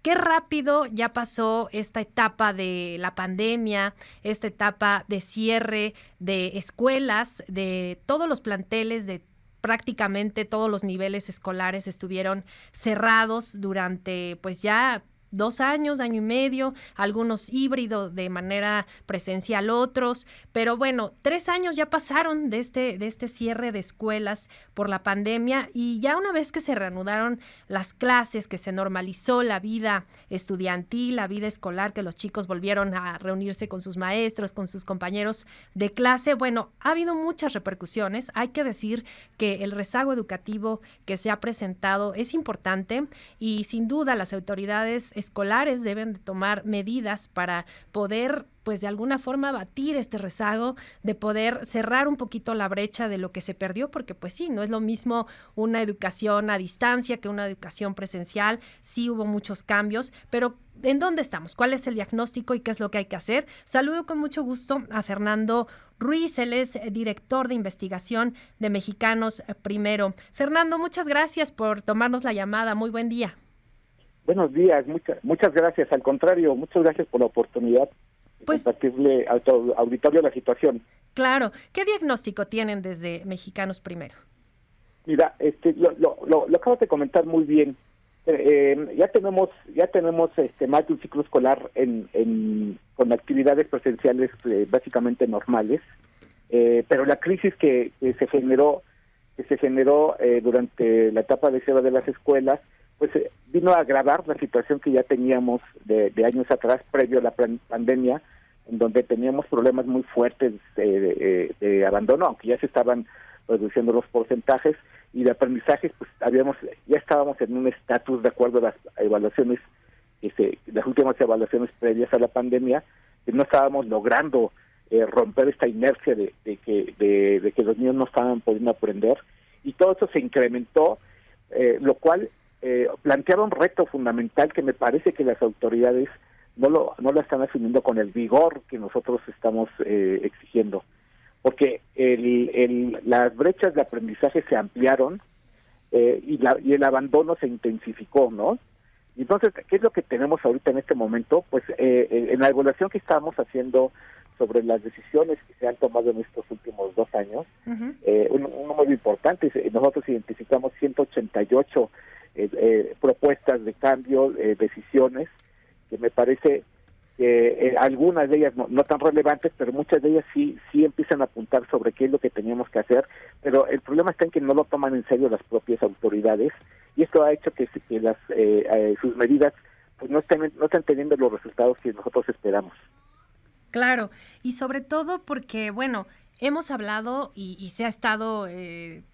qué rápido ya pasó esta etapa de la pandemia, esta etapa de cierre de escuelas, de todos los planteles, de prácticamente todos los niveles escolares estuvieron cerrados durante pues ya 2 años, año y medio, algunos híbridos de manera presencial, otros, pero bueno, 3 años ya pasaron de este cierre de escuelas por la pandemia, y ya una vez que se reanudaron las clases, que se normalizó la vida estudiantil, la vida escolar, que los chicos volvieron a reunirse con sus maestros, con sus compañeros de clase, bueno, ha habido muchas repercusiones. Hay que decir que el rezago educativo que se ha presentado es importante, y sin duda las autoridades escolares deben de tomar medidas para poder, pues de alguna forma, batir este rezago, de poder cerrar un poquito la brecha de lo que se perdió, porque pues sí, no es lo mismo una educación a distancia que una educación presencial. Sí hubo muchos cambios, pero ¿en dónde estamos? ¿Cuál es el diagnóstico y qué es lo que hay que hacer? Saludo con mucho gusto a Fernando Ruiz, él es director de investigación de Mexicanos Primero. Fernando, muchas gracias por tomarnos la llamada. Muy buen día. Buenos días, muchas gracias. Al contrario, muchas gracias por la oportunidad de Pues, compartirle a tu auditorio la situación. claro. ¿Qué diagnóstico tienen desde Mexicanos Primero? Mira, lo acabas de comentar muy bien. Ya tenemos más de un ciclo escolar con actividades presenciales básicamente normales, pero la crisis que se generó durante la etapa de cierre de las escuelas, pues vino a agravar la situación que ya teníamos de años atrás, previo a la pandemia, en donde teníamos problemas muy fuertes de abandono, aunque ya se estaban reduciendo los porcentajes, y de aprendizajes, pues ya estábamos en un estatus de acuerdo a las evaluaciones, las últimas evaluaciones previas a la pandemia, que no estábamos logrando romper esta inercia de que los niños no estaban pudiendo aprender, y todo eso se incrementó, lo cual planteaba un reto fundamental que me parece que las autoridades no lo están asumiendo con el vigor que nosotros estamos exigiendo, porque las brechas de aprendizaje se ampliaron, y el abandono se intensificó, ¿no? Y entonces, ¿qué es lo que tenemos ahorita en este momento? Pues en la evaluación que estamos haciendo sobre las decisiones que se han tomado en estos últimos 2 años, un número importante, nosotros identificamos 188 propuestas de cambio, decisiones, que me parece que algunas de ellas no tan relevantes, pero muchas de ellas sí empiezan a apuntar sobre qué es lo que teníamos que hacer, pero el problema está en que no lo toman en serio las propias autoridades, y esto ha hecho que sus medidas pues no están teniendo los resultados que nosotros esperamos. Claro, y sobre todo porque, bueno, hemos hablado y se ha estado,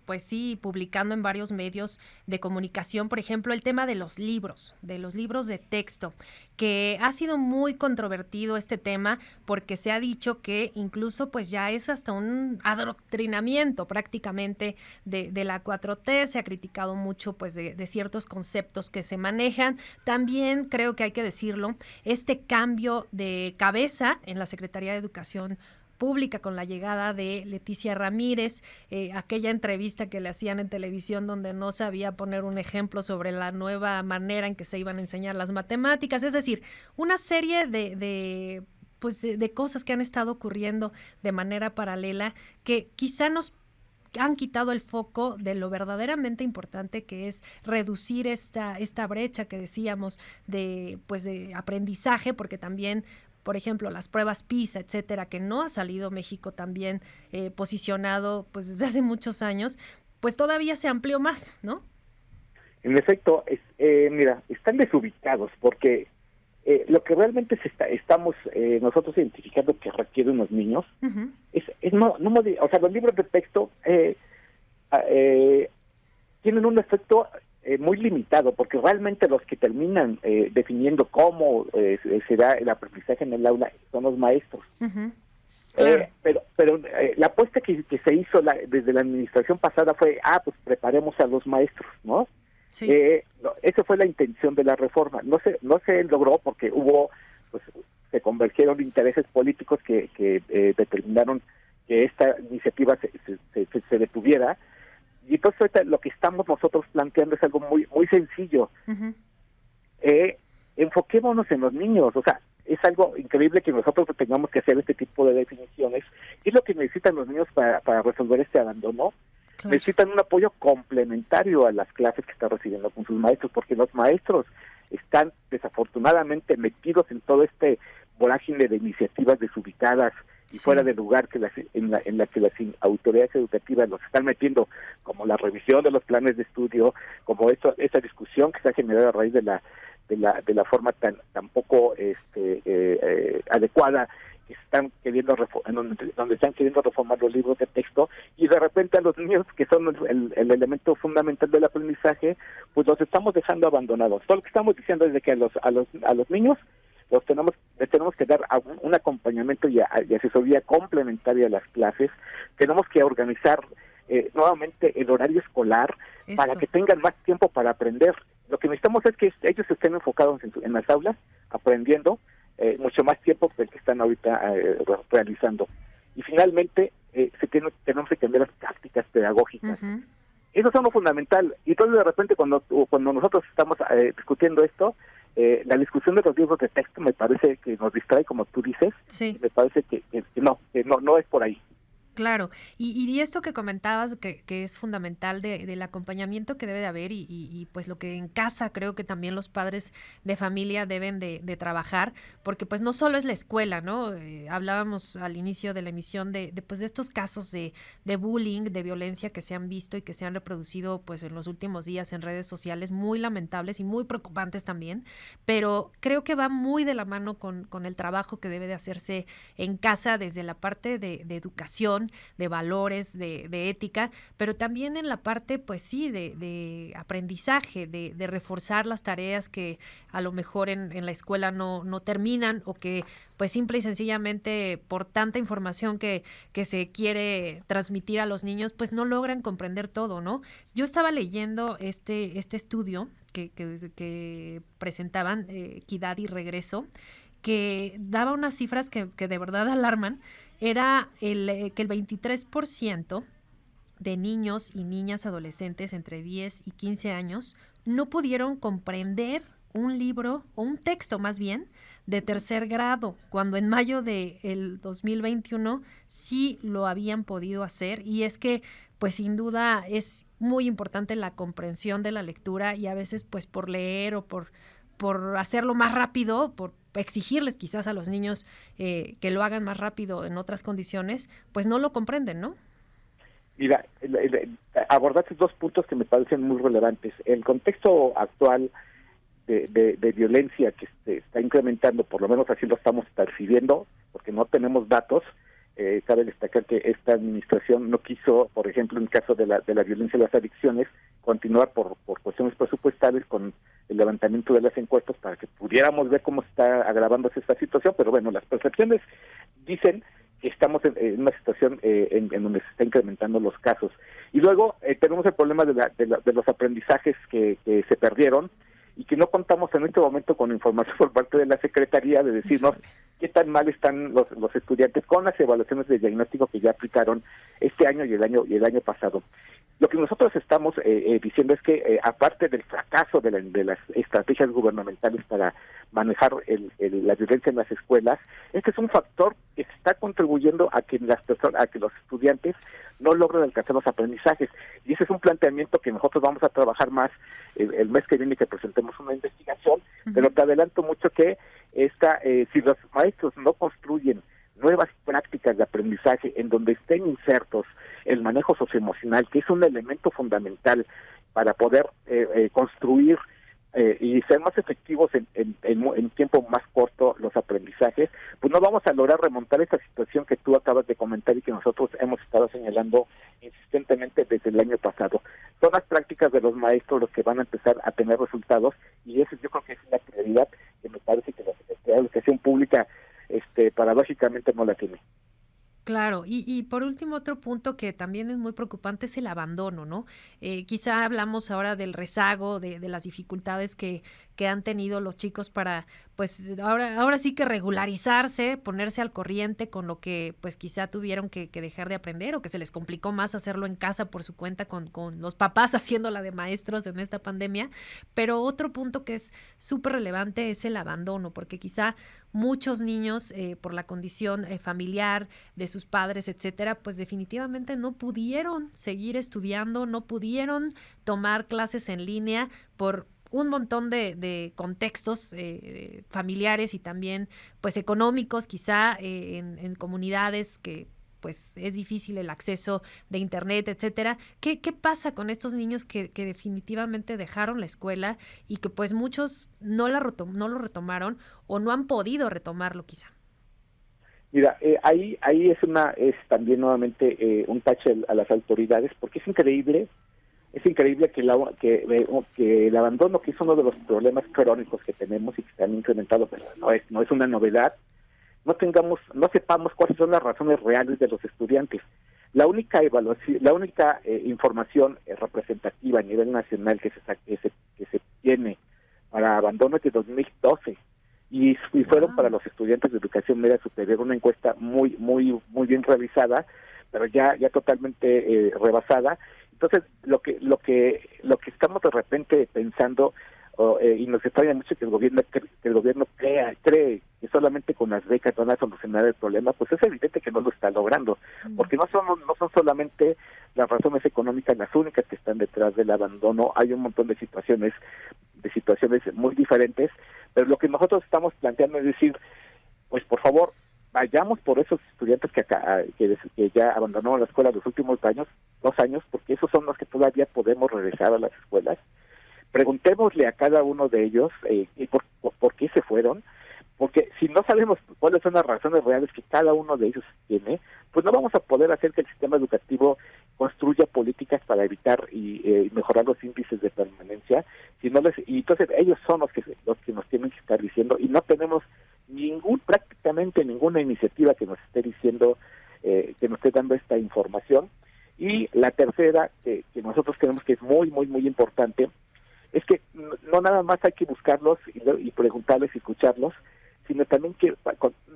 pues sí, publicando en varios medios de comunicación, por ejemplo, el tema de los libros de texto, que ha sido muy controvertido este tema, porque se ha dicho que incluso pues ya es hasta un adoctrinamiento prácticamente de la 4T, se ha criticado mucho pues de ciertos conceptos que se manejan. También creo que hay que decirlo, este cambio de cabeza en la Secretaría de Educación Pública con la llegada de Leticia Ramírez, aquella entrevista que le hacían en televisión donde no sabía poner un ejemplo sobre la nueva manera en que se iban a enseñar las matemáticas, es decir, una serie de cosas que han estado ocurriendo de manera paralela que quizá nos han quitado el foco de lo verdaderamente importante, que es reducir esta brecha que decíamos de aprendizaje, porque también, por ejemplo, las pruebas PISA, etcétera, que no ha salido México también posicionado pues desde hace muchos años, pues todavía se amplió más, ¿no? En efecto, mira, están desubicados, porque lo que realmente estamos nosotros identificando que requieren los niños, uh-huh, o sea, los libros de texto tienen un efecto muy limitado, porque realmente los que terminan definiendo cómo se da el aprendizaje en el aula son los maestros. Uh-huh. Claro. Pero la apuesta que se hizo desde la administración pasada fue, pues preparemos a los maestros, ¿no? Sí. Esa fue la intención de la reforma. No se logró porque se convergieron intereses políticos que determinaron que esta iniciativa se detuviera. Y entonces ahorita lo que estamos nosotros planteando es algo muy muy sencillo. Uh-huh. enfoquémonos en los niños. O sea, es algo increíble que nosotros tengamos que hacer este tipo de definiciones. ¿Qué es lo que necesitan los niños para resolver este abandono? Claro. Necesitan un apoyo complementario a las clases que están recibiendo con sus maestros, porque los maestros están desafortunadamente metidos en todo este vorágine de iniciativas desubicadas y fuera de lugar en la que las autoridades educativas los están metiendo, como la revisión de los planes de estudio, como esa discusión que se ha generado a raíz de la forma tan poco adecuada que están queriendo donde están queriendo reformar los libros de texto, y de repente a los niños, que son el elemento fundamental del aprendizaje, pues los estamos dejando abandonados. Todo lo que estamos diciendo es de que a los niños les tenemos que dar un acompañamiento y asesoría complementaria a las clases. Tenemos que organizar nuevamente el horario escolar para que tengan más tiempo para aprender. Lo que necesitamos es que ellos estén enfocados en las aulas, aprendiendo mucho más tiempo que el que están ahorita realizando. Y finalmente, tenemos que cambiar las prácticas pedagógicas. Uh-huh. Eso es lo fundamental. Y entonces de repente cuando nosotros estamos discutiendo esto, la discusión de los libros de texto me parece que nos distrae, como tú dices. Sí. Me parece que no es por ahí. Claro, y esto que comentabas que es fundamental del acompañamiento que debe de haber y pues lo que en casa creo que también los padres de familia deben de trabajar, porque pues no solo es la escuela, ¿no? Hablábamos al inicio de la emisión de estos casos de bullying, de violencia que se han visto y que se han reproducido pues en los últimos días en redes sociales, muy lamentables y muy preocupantes también, pero creo que va muy de la mano con el trabajo que debe de hacerse en casa desde la parte de educación, de valores, de ética, pero también en la parte, pues sí, de aprendizaje, de reforzar las tareas que a lo mejor en la escuela no terminan o que pues simple y sencillamente por tanta información que se quiere transmitir a los niños, pues no logran comprender todo, ¿no? Yo estaba leyendo este estudio que presentaban, Equidad y Regreso, que daba unas cifras que de verdad alarman. Era que el 23% de niños y niñas adolescentes entre 10 y 15 años no pudieron comprender un libro, o un texto más bien, de tercer grado, cuando en mayo del 2021 sí lo habían podido hacer. Y es que, pues sin duda, es muy importante la comprensión de la lectura y a veces, pues por leer o por hacerlo más rápido, por exigirles quizás a los niños que lo hagan más rápido en otras condiciones, pues no lo comprenden, ¿no? Mira, abordaste dos puntos que me parecen muy relevantes. El contexto actual de violencia que se está incrementando, por lo menos así lo estamos percibiendo, porque no tenemos datos. Cabe destacar que esta administración no quiso, por ejemplo, en el caso de la violencia y las adicciones, continuar por cuestiones presupuestales con el levantamiento de las encuestas para que pudiéramos ver cómo está agravándose esta situación, pero bueno, las percepciones dicen que estamos en una situación en donde se está incrementando los casos. Y luego tenemos el problema de los aprendizajes que se perdieron y que no contamos en este momento con información por parte de la Secretaría de decirnos qué tan mal están los estudiantes con las evaluaciones de diagnóstico que ya aplicaron este año y el año pasado. Lo que nosotros estamos diciendo es que aparte del fracaso de las estrategias gubernamentales para manejar la violencia en las escuelas, este es un factor que está contribuyendo a que los estudiantes no logren alcanzar los aprendizajes. Y ese es un planteamiento que nosotros vamos a trabajar más el mes que viene, que presentemos una investigación, uh-huh. Pero te adelanto mucho que si los maestros no construyen nuevas prácticas de aprendizaje en donde estén insertos el manejo socioemocional, que es un elemento fundamental para poder construir y ser más efectivos en tiempo más corto los aprendizajes, pues no vamos a lograr remontar esta situación que tú acabas de comentar y que nosotros hemos estado señalando insistentemente desde el año pasado. Son las prácticas de los maestros los que van a empezar a tener resultados, y eso yo creo que es una prioridad que me parece que la Secretaría de Educación Pública paradójicamente no la tiene. Claro, y por último otro punto que también es muy preocupante es el abandono, ¿no? Quizá hablamos ahora del rezago, de las dificultades que que han tenido los chicos para, pues ahora sí que regularizarse, ponerse al corriente con lo que pues quizá tuvieron que dejar de aprender o que se les complicó más hacerlo en casa por su cuenta con los papás haciéndola de maestros en esta pandemia. Pero otro punto que es súper relevante es el abandono, porque quizá muchos niños por la condición familiar de sus padres, etcétera, pues definitivamente no pudieron seguir estudiando, no pudieron tomar clases en línea por un montón de contextos familiares y también pues económicos, quizá en comunidades que pues es difícil el acceso de internet, etcétera. ¿Qué pasa con estos niños que definitivamente dejaron la escuela y que pues muchos no lo retomaron o no han podido retomarlo quizá? Mira, ahí es también nuevamente un tache a las autoridades, porque es increíble que el abandono, que es uno de los problemas crónicos que tenemos y que se han incrementado, pero no es una novedad, no sepamos cuáles son las razones reales de los estudiantes. La única evaluación, información representativa a nivel nacional que se tiene para abandono es de 2012 y fueron para los estudiantes de educación media superior una encuesta muy bien realizada, pero ya totalmente rebasada. Entonces lo que estamos de repente pensando y nos extraña mucho que el gobierno cree que solamente con las becas van a solucionar el problema, pues es evidente que no lo está logrando, porque no son solamente las razones económicas las únicas que están detrás del abandono. Hay un montón de situaciones muy diferentes, pero lo que nosotros estamos planteando es decir, pues por favor, vayamos por esos estudiantes que ya abandonaron la escuela los últimos 2 años, porque esos son los que todavía podemos regresar a las escuelas. Preguntémosle a cada uno de ellos por qué se fueron, porque si no sabemos cuáles son las razones reales que cada uno de ellos tiene, pues no vamos a poder hacer que el sistema educativo construya políticas para evitar y mejorar los índices de permanencia. Y entonces ellos son los que nos tienen que estar diciendo, y no tenemos prácticamente ninguna iniciativa que nos esté diciendo, que nos esté dando esta información. Y la tercera, que nosotros creemos que es muy importante, es que no nada más hay que buscarlos y preguntarles y escucharlos, sino también que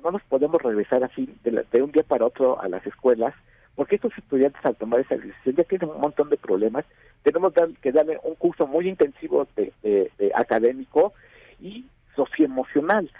no nos podemos regresar así de un día para otro a las escuelas, porque estos estudiantes al tomar esa decisión ya tienen un montón de problemas. Tenemos que darle un curso muy intensivo de académico y socioemocional,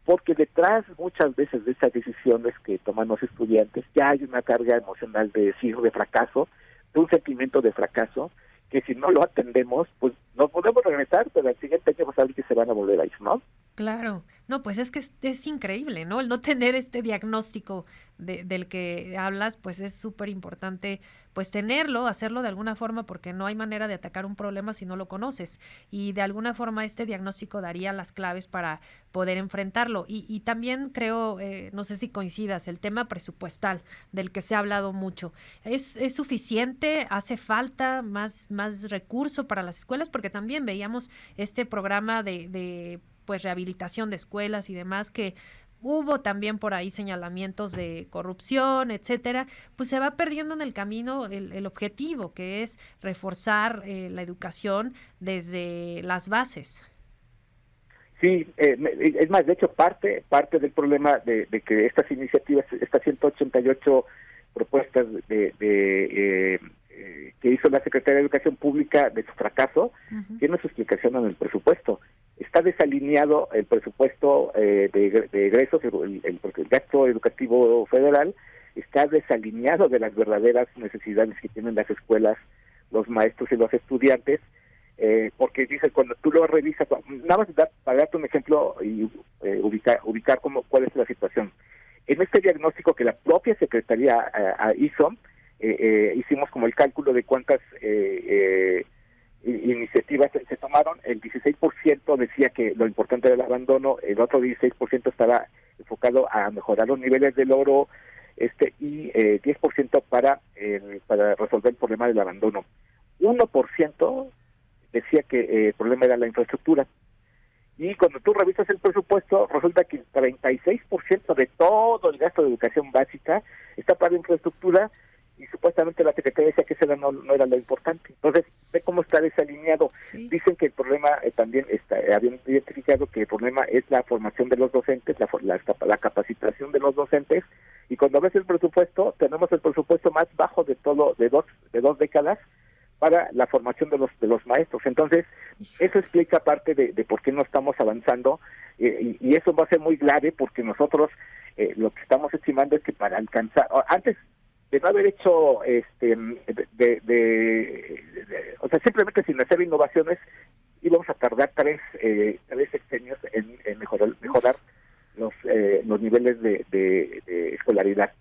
porque detrás muchas veces de esas decisiones que toman los estudiantes ya hay una carga emocional de fracaso, de un sentimiento de fracaso, que si no lo atendemos, pues nos podemos regresar, pero al siguiente año saber que se van a volver a ir, ¿no? Claro, no, pues es que es increíble, ¿no? El no tener este diagnóstico del que hablas, pues es súper importante, pues tenerlo, hacerlo de alguna forma, porque no hay manera de atacar un problema si no lo conoces. Y de alguna forma este diagnóstico daría las claves para poder enfrentarlo. Y también creo, no sé si coincidas, el tema presupuestal, del que se ha hablado mucho. ¿Es suficiente? ¿Hace falta más recurso para las escuelas? Porque también veíamos este programa de pues rehabilitación de escuelas y demás, que hubo también por ahí señalamientos de corrupción, etcétera, pues se va perdiendo en el camino el objetivo, que es reforzar la educación desde las bases. Sí, es más, de hecho, parte del problema de que estas iniciativas, estas 188 propuestas que hizo la Secretaría de Educación Pública de su fracaso, tiene su explicación en el presupuesto. Está desalineado el presupuesto de egresos, el gasto educativo federal, está desalineado de las verdaderas necesidades que tienen las escuelas, los maestros y los estudiantes, porque dice, cuando tú lo revisas, nada más para darte un ejemplo y ubicar cuál es la situación. En este diagnóstico que la propia Secretaría hizo, hicimos como el cálculo de cuántas iniciativas se tomaron. El 16% decía que lo importante era el abandono, el otro 16% estaba enfocado a mejorar los niveles de logro, y 10% para resolver el problema del abandono. 1% decía que el problema era la infraestructura. Y cuando tú revisas el presupuesto, resulta que el 36% de todo el gasto de educación básica está para infraestructura, y supuestamente la Secretaría decía que ese no era lo importante. Entonces, ve cómo está desalineado. Sí. Dicen que el problema también habían identificado que el problema es la formación de los docentes, la capacitación de los docentes, y cuando ves el presupuesto, tenemos el presupuesto más bajo de dos décadas para la formación de los maestros. Entonces, eso explica parte de por qué no estamos avanzando, y eso va a ser muy grave porque nosotros lo que estamos estimando es que para alcanzar, antes de no haber hecho, o sea, simplemente sin hacer innovaciones, íbamos a tardar tres sexenios en mejorar los niveles de escolaridad.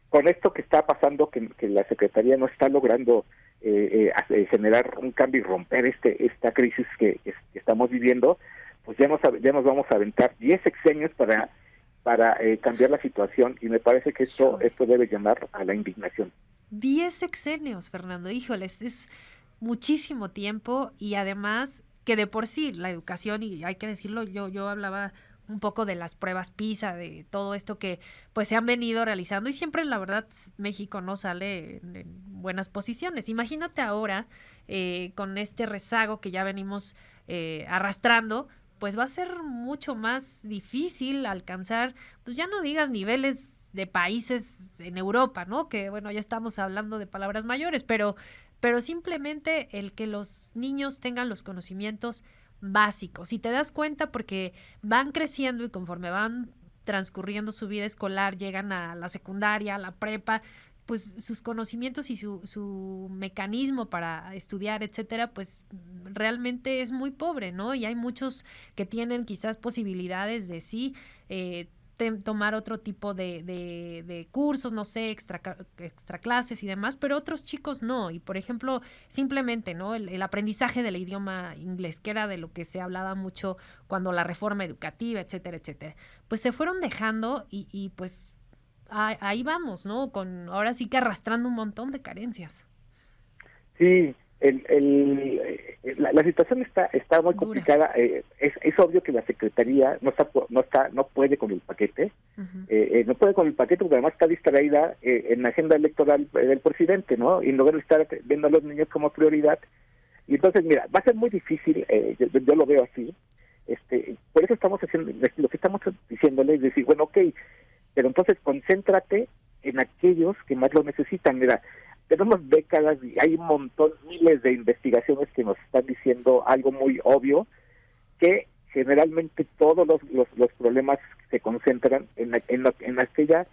Con esto que está pasando, que la Secretaría no está logrando generar un cambio y romper esta crisis que estamos viviendo, pues ya nos vamos a aventar 10 sexenios para cambiar la situación, y me parece que esto debe llamar a la indignación. 10 sexenios, Fernando, híjoles, es muchísimo tiempo, y además que de por sí la educación, y hay que decirlo, yo hablaba un poco de las pruebas PISA, de todo esto que pues se han venido realizando, y siempre la verdad México no sale en buenas posiciones. Imagínate ahora con este rezago que ya venimos arrastrando, pues va a ser mucho más difícil alcanzar, pues ya no digas niveles de países en Europa, ¿no? Que bueno, ya estamos hablando de palabras mayores, pero simplemente el que los niños tengan los conocimientos básicos. Si te das cuenta, porque van creciendo y conforme van transcurriendo su vida escolar, llegan a la secundaria, a la prepa, pues sus conocimientos y su mecanismo para estudiar, etcétera, pues realmente es muy pobre, ¿no? Y hay muchos que tienen quizás posibilidades de sí tomar otro tipo de cursos, no sé, extra clases y demás, pero otros chicos no. Y por ejemplo, simplemente, ¿no? El aprendizaje del idioma inglés, que era de lo que se hablaba mucho cuando la reforma educativa, etcétera, etcétera, pues se fueron dejando, y pues ahí vamos, ¿no? Ahora sí que arrastrando un montón de carencias. Sí, la situación está muy complicada. Es obvio que la Secretaría no puede con el paquete. Uh-huh. No puede con el paquete porque además está distraída en la agenda electoral del presidente, ¿no? Y en lugar de estar viendo a los niños como prioridad. Y entonces, mira, va a ser muy difícil, yo lo veo así. Por eso estamos haciendo, lo que estamos diciéndole es decir, bueno, ok, pero entonces concéntrate en aquellos que más lo necesitan. Mira, tenemos décadas y hay un montón, miles de investigaciones que nos están diciendo algo muy obvio, que generalmente todos los problemas se concentran en aquellas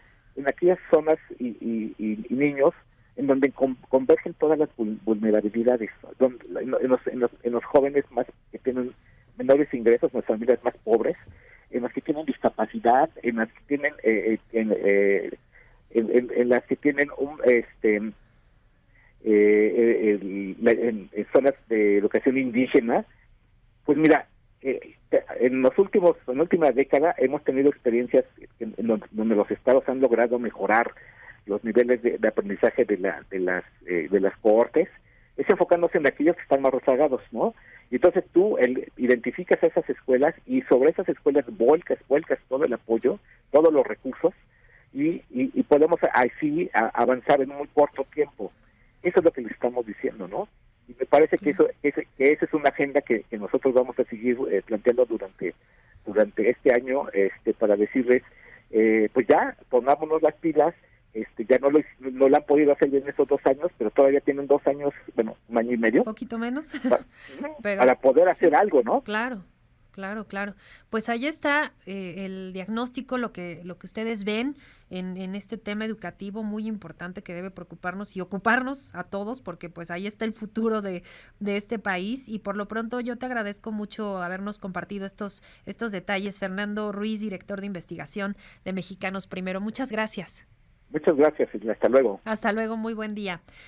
zonas y niños en donde convergen todas las vulnerabilidades, en los jóvenes más que tienen menores ingresos, en las familias más pobres, en las que tienen discapacidad, en las que tienen en las que tienen en zonas de educación indígena. Pues mira, en la última década hemos tenido experiencias donde los estados han logrado mejorar los niveles de aprendizaje de las cohortes, es enfocándose en aquellos que están más rezagados, ¿no? Y entonces tú identificas esas escuelas, y sobre esas escuelas vuelcas todo el apoyo, todos los recursos, y podemos así avanzar en muy corto tiempo. Eso es lo que les estamos diciendo, ¿no? Y me parece que esa es una agenda que nosotros vamos a seguir planteando durante este año, para decirles, pues ya, pongámonos las pilas. Ya no lo han podido hacer en estos 2 años, pero todavía tienen 2 años, bueno, un año y medio. Un poquito menos. Para poder hacer algo, ¿no? Claro. Pues ahí está el diagnóstico, lo que ustedes ven en este tema educativo muy importante que debe preocuparnos y ocuparnos a todos, porque pues ahí está el futuro de este país. Y por lo pronto yo te agradezco mucho habernos compartido estos detalles. Fernando Ruiz, director de investigación de Mexicanos Primero. Muchas gracias. Muchas gracias y hasta luego. Hasta luego, muy buen día.